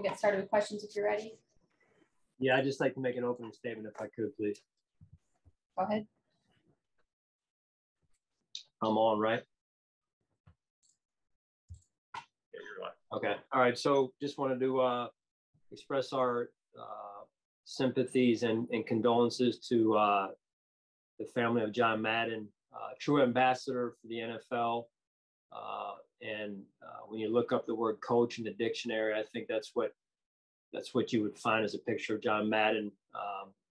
we'll get started with questions if you're ready. Yeah, I'd just like to make an opening statement if I could, please. Go ahead. I'm on, right? Yeah, you're on. Okay. All right. So just wanted to express our sympathies and condolences to the family of John Madden, true ambassador for the NFL. When you look up the word coach in the dictionary, I think that's what you would find as a picture of John Madden,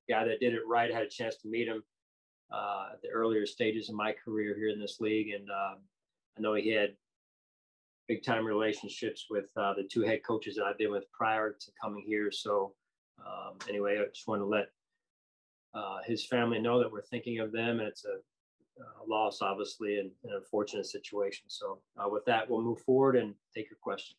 guy that did it right. I had a chance to meet him at the earlier stages of my career here in this league. And I know he had big time relationships with the two head coaches that I've been with prior to coming here. So anyway, I just want to let his family know that we're thinking of them, and it's a loss, obviously, and an unfortunate situation. So with that, we'll move forward and take your questions.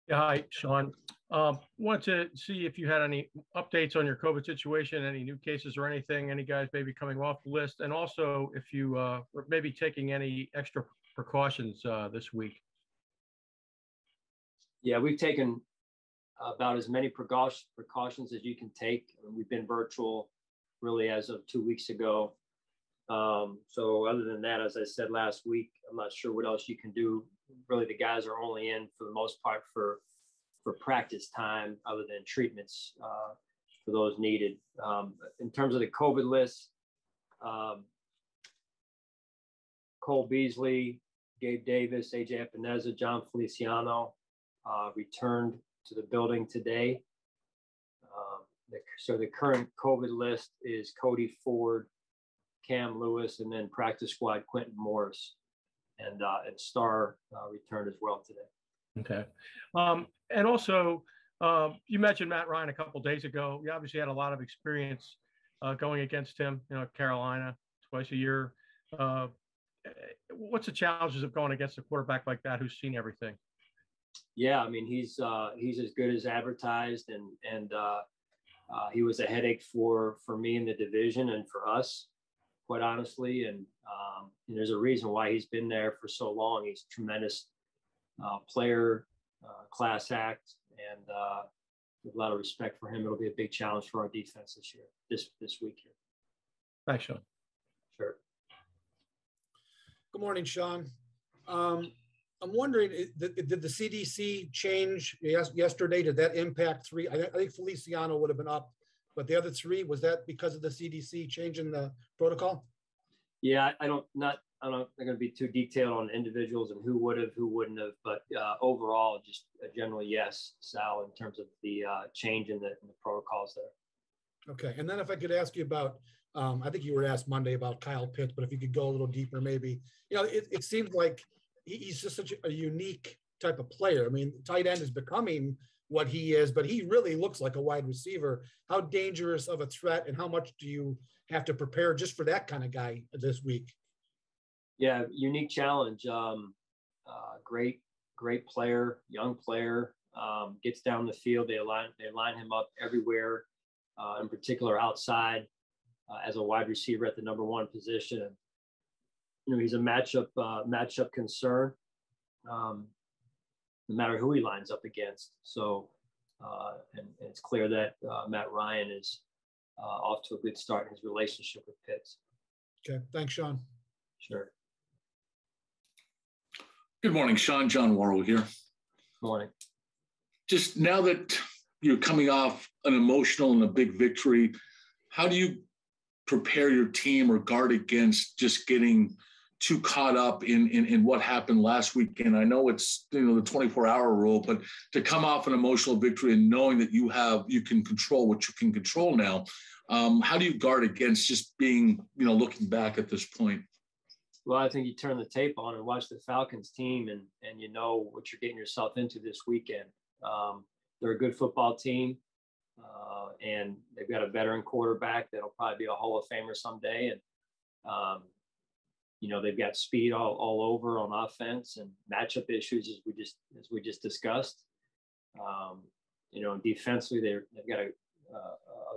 Yeah, hi, Sean. Wanted to see if you had any updates on your COVID situation, any new cases or anything, any guys maybe coming off the list, and also if you were maybe taking any extra precautions this week. Yeah, we've taken about as many precautions as you can take. We've been virtual really as of 2 weeks ago. So other than that, as I said last week, I'm not sure what else you can do. Really, the guys are only in for the most part for practice time, other than treatments for those needed. In terms of the COVID list, Cole Beasley, Gabe Davis, AJ Epineza, John Feliciano returned to the building today. So the current COVID list is Cody Ford, Cam Lewis, and then practice squad Quentin Morris, and Starr returned as well today. Okay. And also, you mentioned Matt Ryan a couple of days ago. You obviously had a lot of experience going against him, Carolina twice a year. What's the challenges of going against a quarterback like that who's seen everything? Yeah, I mean, he's as good as advertised, and he was a headache for me in the division and for us, quite honestly. And there's a reason why he's been there for so long. He's a tremendous player, class act, and with a lot of respect for him. It'll be a big challenge for our defense this year, this week here. Thanks, Sean. Sure. Good morning, Sean. I'm wondering, did the CDC change yesterday? Did that impact three? I think Feliciano would have been up, but the other three, was that because of the CDC changing the protocol? Yeah, I'm not going to be too detailed on individuals and who would have, who wouldn't have, but overall, just generally, yes, Sal, in terms of the change in the protocols there. Okay, and then if I could ask you about, I think you were asked Monday about Kyle Pitts, but if you could go a little deeper, maybe. It seems like he's just such a unique type of player. I mean, tight end is becoming what he is, but he really looks like a wide receiver. How dangerous of a threat, and how much do you have to prepare just for that kind of guy this week? Yeah, unique challenge. Great player, young player, gets down the field. They line him up everywhere, in particular outside as a wide receiver at the number one position. He's a matchup concern, no matter who he lines up against. So, and it's clear that Matt Ryan is off to a good start in his relationship with Pitts. Okay, thanks, Sean. Sure. Good morning, Sean. John Worrell here. Morning. Just now that you're coming off an emotional and a big victory, how do you prepare your team or guard against just getting too caught up in what happened last weekend? I know it's the 24-hour rule, but to come off an emotional victory and knowing that you can control what you can control now, how do you guard against just being looking back at this point? Well, I think you turn the tape on and watch the Falcons team, and you know what you're getting yourself into this weekend. They're a good football team, and they've got a veteran quarterback that'll probably be a Hall of Famer someday. And, they've got speed all over on offense and matchup issues, as we just discussed. Defensively, they've got a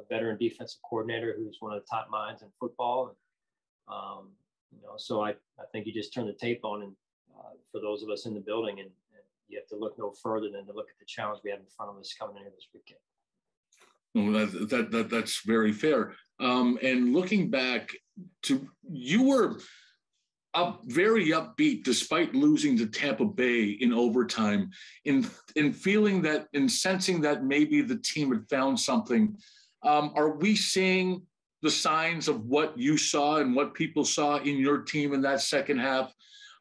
veteran defensive coordinator who's one of the top minds in football. So I think you just turn the tape on, and for those of us in the building, and look no further than to look at the challenge we have in front of us coming into this weekend. Well, that's very fair. And looking back to, you were very upbeat despite losing to Tampa Bay in overtime, in feeling that, in sensing that maybe the team had found something. Are we seeing the signs of what you saw and what people saw in your team in that second half,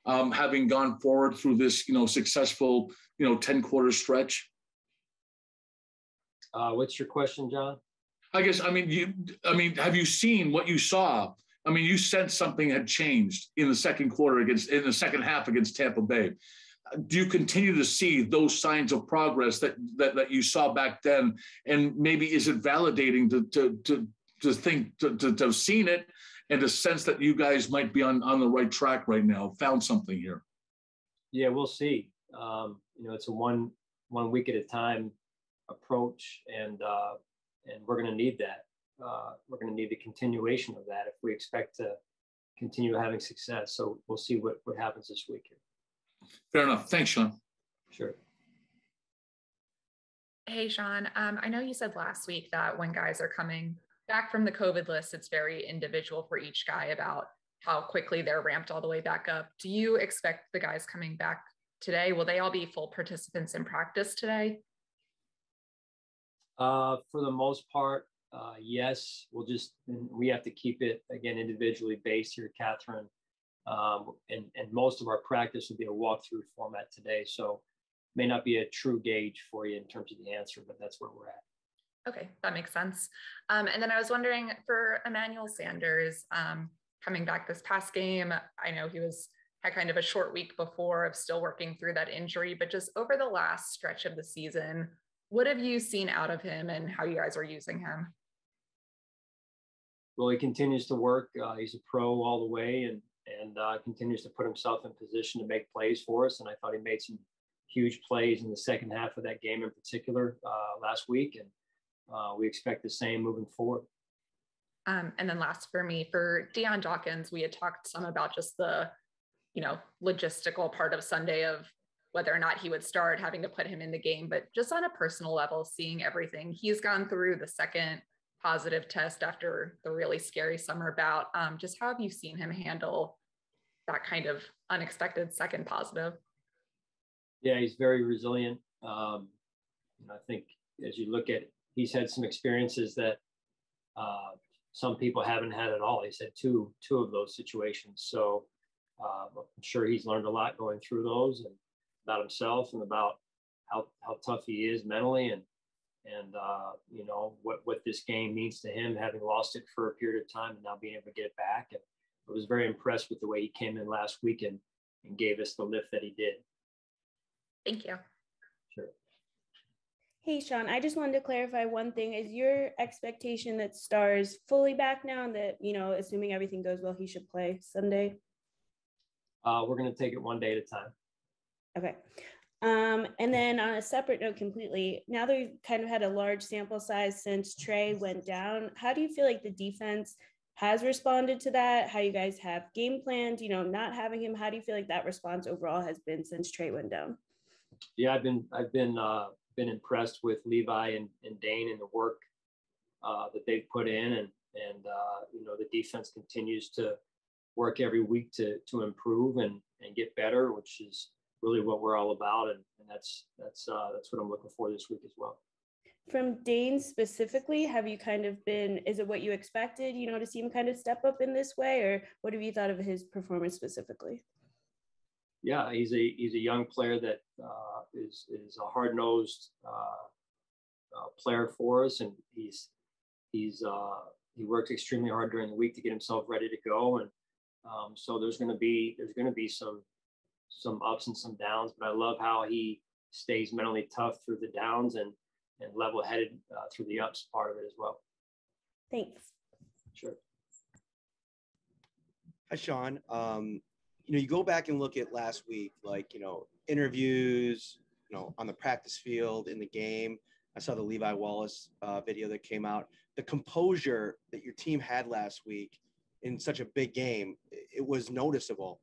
having gone forward through this, successful, 10-quarter stretch? What's your question, John? Have you seen what you saw? I mean, you said something had changed in the second half against Tampa Bay. Do you continue to see those signs of progress that you saw back then? And maybe is it validating to think to have seen it and to sense that you guys might be on the right track right now, found something here? Yeah, we'll see. It's a one week at a time approach, and we're going to need that. We're going to need the continuation of that if we expect to continue having success. So we'll see what happens this week here. Fair enough. Thanks, Sean. Sure. Hey, Sean. I know you said last week that when guys are coming back from the COVID list, it's very individual for each guy about how quickly they're ramped all the way back up. Do you expect the guys coming back today, will they all be full participants in practice today? For the most part, yes. We have to keep it, again, individually based here, Catherine. And most of our practice will be a walkthrough format today. So may not be a true gauge for you in terms of the answer, but that's where we're at. Okay, that makes sense. And then I was wondering for Emmanuel Sanders, coming back this past game, I know he had kind of a short week before of still working through that injury, but just over the last stretch of the season, what have you seen out of him and how you guys are using him? Well, he continues to work. He's a pro all the way and continues to put himself in position to make plays for us. And I thought he made some huge plays in the second half of that game in particular last week. And we expect the same moving forward. And then last for me, for Dion Dawkins, we had talked some about just the, logistical part of Sunday of whether or not he would start, having to put him in the game, but just on a personal level, seeing everything. He's gone through the second positive test after the really scary summer bout. Just how have you seen him handle that kind of unexpected second positive? Yeah, he's very resilient. I think as you look at, he's had some experiences that some people haven't had at all. He's had two of those situations. So I'm sure he's learned a lot going through those and about himself and about how tough he is mentally and what this game means to him, having lost it for a period of time and now being able to get it back. And I was very impressed with the way he came in last week and gave us the lift that he did. Thank you. Sure. Hey, Sean, I just wanted to clarify one thing. Is your expectation that Star's fully back now and that, assuming everything goes well, he should play Sunday? We're going to take it one day at a time. Okay. And then on a separate note completely, now that we've kind of had a large sample size since Trey went down, how do you feel like the defense has responded to that? How you guys have game planned, not having him? How do you feel like that response overall has been since Trey went down? Yeah, I've been impressed with Levi and Dane and the work that they've put in, and the defense continues to work every week to improve and get better, which is really what we're all about, and that's what I'm looking for this week as well. From Dane specifically, have you kind of is it what you expected, to see him kind of step up in this way, or what have you thought of his performance specifically? Yeah, he's a young player that is a hard-nosed player for us, and he works extremely hard during the week to get himself ready to go, and so there's going to be some ups and some downs, but I love how he stays mentally tough through the downs and level-headed through the ups part of it as well. Thanks. Sure. Hi, Sean. You go back and look at last week, interviews, on the practice field, in the game. I saw the Levi Wallace video that came out. The composure that your team had last week in such a big game, it was noticeable.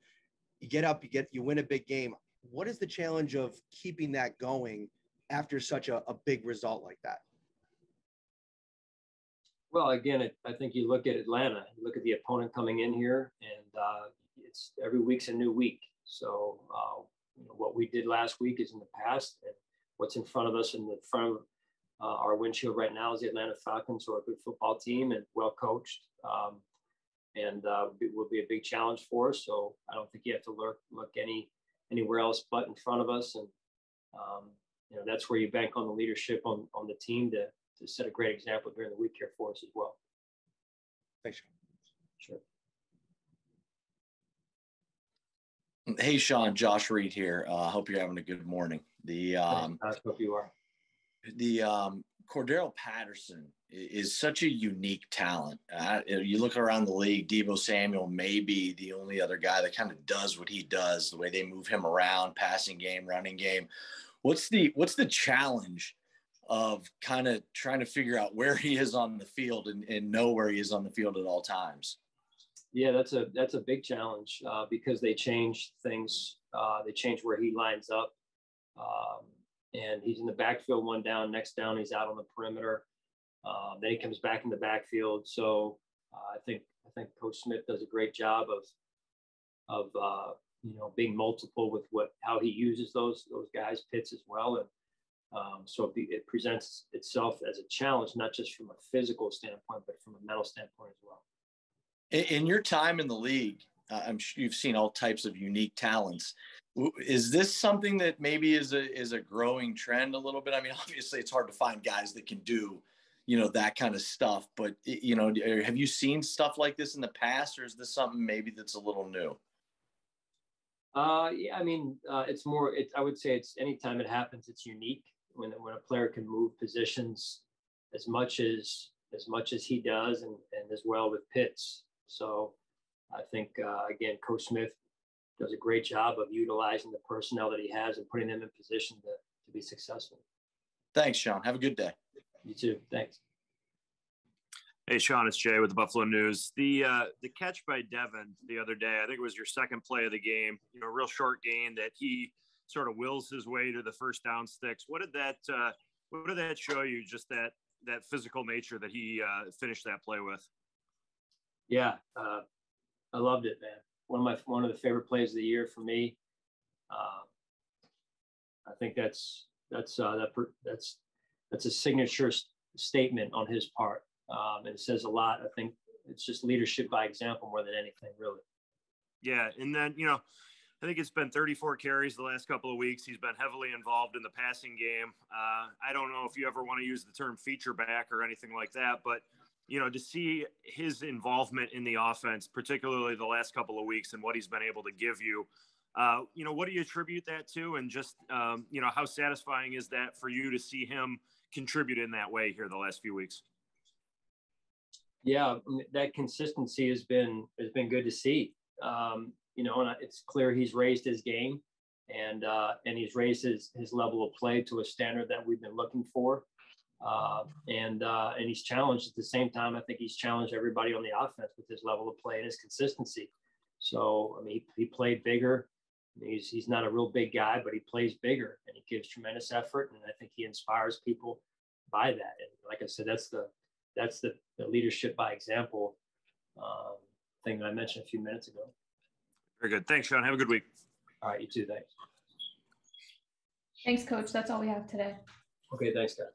You get up, you win a big game. What is the challenge of keeping that going after such a big result like that? Well, again, I think you look at Atlanta, you look at the opponent coming in here, and it's every week's a new week. So what we did last week is in the past, and what's in front of us in the front of our windshield right now is the Atlanta Falcons, who are a good football team and well coached, and will be a big challenge for us. So I don't think you have to look anywhere else but in front of us, and that's where you bank on the leadership on the team to set a great example during the week here for us as well. Thanks. Sure. Hey, Sean, Josh Reed here. Hope you're having a good morning. I hope you are. Cordarrelle Patterson is such a unique talent. You look around the league, Deebo Samuel may be the only other guy that kind of does what he does, the way they move him around, passing game, running game. What's the challenge of kind of trying to figure out where he is on the field and know where he is on the field at all times? Yeah, that's a big challenge because they change things. They change where he lines up. And he's in the backfield one down, next down he's out on the perimeter. Then he comes back in the backfield. So I think Coach Smith does a great job of being multiple with how he uses those guys, Pitts as well. And so it presents itself as a challenge, not just from a physical standpoint, but from a mental standpoint as well. In your time in the league, I'm sure you've seen all types of unique talents. Is this something that maybe is a growing trend a little bit? I mean, obviously it's hard to find guys that can do, that kind of stuff, but have you seen stuff like this in the past, or is this something maybe that's a little new? Yeah, I mean, it's more, I would say it's anytime it happens, it's unique when a player can move positions as much as he does and as well with Pitts. So I think, again, Coach Smith does a great job of utilizing the personnel that he has and putting them in position to be successful. Thanks, Sean. Have a good day. You too. Thanks. Hey, Sean, it's Jay with the Buffalo News. The catch by Devin the other day, I think it was your second play of the game, real short gain that he sort of wills his way to the first down sticks. What did that show you, just that physical nature that he finished that play with? Yeah, I loved it, man. One of the favorite plays of the year for me. I think that's a signature statement on his part, and it says a lot. I think it's just leadership by example more than anything, really. Yeah, and then I think it's been 34 carries the last couple of weeks. He's been heavily involved in the passing game. I don't know if you ever want to use the term feature back or anything like that, but to see his involvement in the offense, particularly the last couple of weeks and what he's been able to give you, what do you attribute that to? And just, how satisfying is that for you to see him contribute in that way here the last few weeks? Yeah, that consistency has been good to see. And it's clear he's raised his game and he's raised his level of play to a standard that we've been looking for. And he's challenged at the same time. I think he's challenged everybody on the offense with his level of play and his consistency. So, I mean, he played bigger. He's not a real big guy, but he plays bigger and he gives tremendous effort. And I think he inspires people by that. And like I said, that's the leadership by example thing that I mentioned a few minutes ago. Very good. Thanks, Sean. Have a good week. All right. You too. Thanks. Thanks, Coach. That's all we have today. Okay. Thanks, guys.